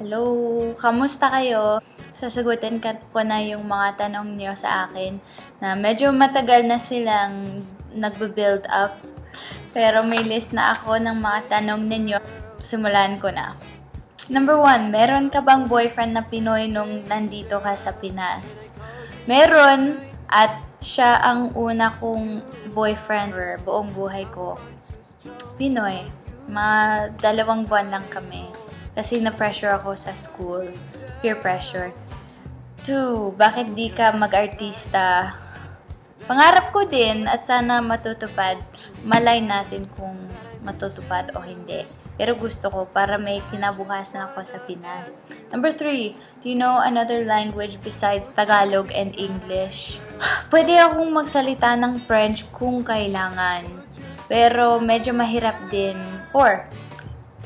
Hello, kamusta kayo? Sasagutin ko na yung mga tanong niyo sa akin na medyo matagal na silang nagbe-build up. Pero may list na ako ng mga tanong ninyo. Simulan ko na. Number 1, meron ka bang boyfriend na Pinoy nung nandito ka sa Pinas? Meron, at siya ang una kong boyfriend for buong buhay ko. Pinoy. Mga 2 buwan lang kami. Kasi na-pressure ako sa school. Peer pressure. 2, bakit di ka mag-artista? Pangarap ko din at sana matutupad. Malay natin kung matutupad o hindi. Pero gusto ko para may kinabukasan ako sa Pinas. Number 3, do you know another language besides Tagalog and English? Pwede akong magsalita ng French kung kailangan. Pero medyo mahirap din. 4,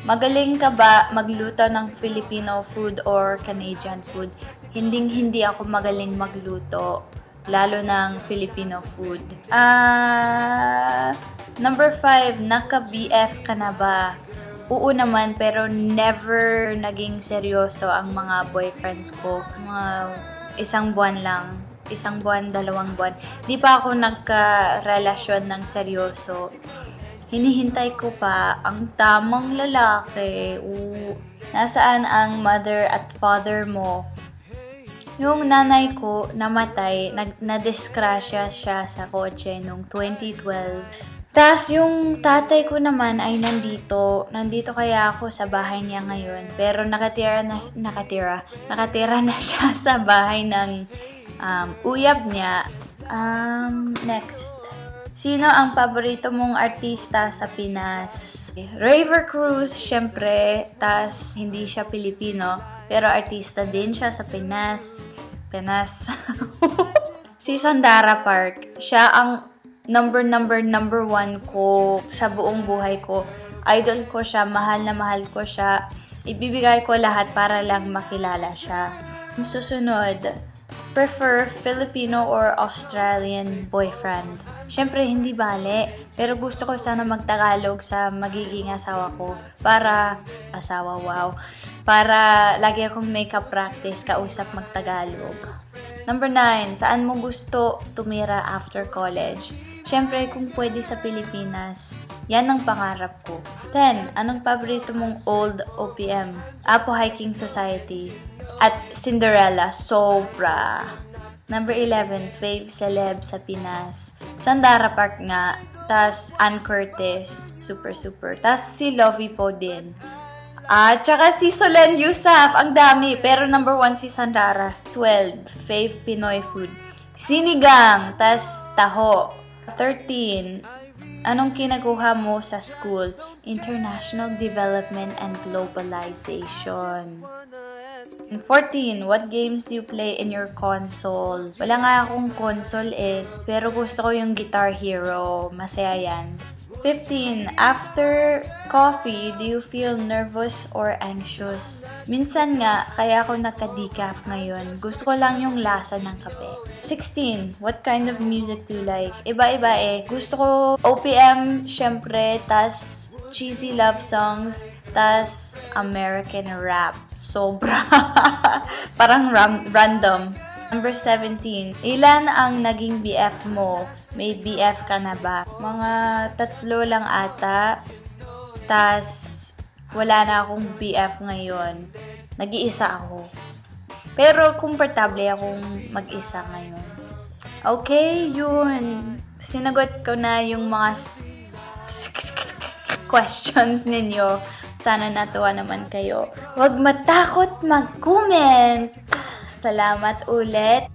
magaling ka ba magluto ng Filipino food or Canadian food? Hindi ako magaling magluto, lalo ng Filipino food. Number 5, naka-BF ka na ba? Oo naman, pero never naging seryoso ang mga boyfriends ko. Mga 1 buwan lang. 1 buwan, 2 buwan. Di pa ako nagka-relasyon ng seryoso. Hinihintay ko pa ang tamang lalaki. Nasaan ang mother at father mo? Yung nanay ko namatay, na-disgrasya siya sa kotse noong 2012. Tapos yung tatay ko naman ay nandito. Nandito kaya ako sa bahay niya ngayon. Pero nakatira na siya sa bahay ng uyab niya. Next. Sino ang paborito mong artista sa Pinas? River Cruz, syempre. Tas hindi siya Pilipino, pero artista din siya sa Pinas. Si Sandara Park. Siya ang number 1 ko sa buong buhay ko. Idol ko siya, mahal na mahal ko siya. Ibibigay ko lahat para lang makilala siya. Susunod, prefer Filipino or Australian boyfriend? Syempre, hindi bale. Pero gusto ko sana magtagalog sa magiging asawa ko. Para lagi akong makeup practice, kausap magtagalog. Number 9, saan mo gusto tumira after college? Syempre, kung pwede sa Pilipinas, yan ang pangarap ko. 10, anong paborito mong old OPM? Apo Hiking Society at Cinderella, sobra. Number 11, fave celeb sa Pinas. Sandara Park nga. Tas Ann Curtis. Super. Tas si Lovie po din. Tsaka si Solen Yusaf. Ang dami. Pero number 1 si Sandara. 12, fave Pinoy food. Sinigang. Tas taho. 13, anong kinakuha mo sa school? International Development and Globalization. 14, what games do you play in your console? Wala nga akong console pero gusto ko yung Guitar Hero. Masaya yan. 15, after coffee, do you feel nervous or anxious? Minsan nga, kaya ako nagka-decaf ngayon. Gusto ko lang yung lasa ng kape. 16, what kind of music do you like? Iba-iba Gusto ko OPM, syempre, tas cheesy love songs, tas American rap. Sobra. Parang random. Number 17. Ilan ang naging BF mo? May BF ka na ba? Mga 3 lang ata. Tas, wala na akong BF ngayon. Nag-iisa ako. Pero, komportable akong mag-isa ngayon. Okay, yun. Sinagot ko na yung mga questions ninyo. Sana natuwa naman kayo. Huwag matakot mag-comment. Salamat ulit.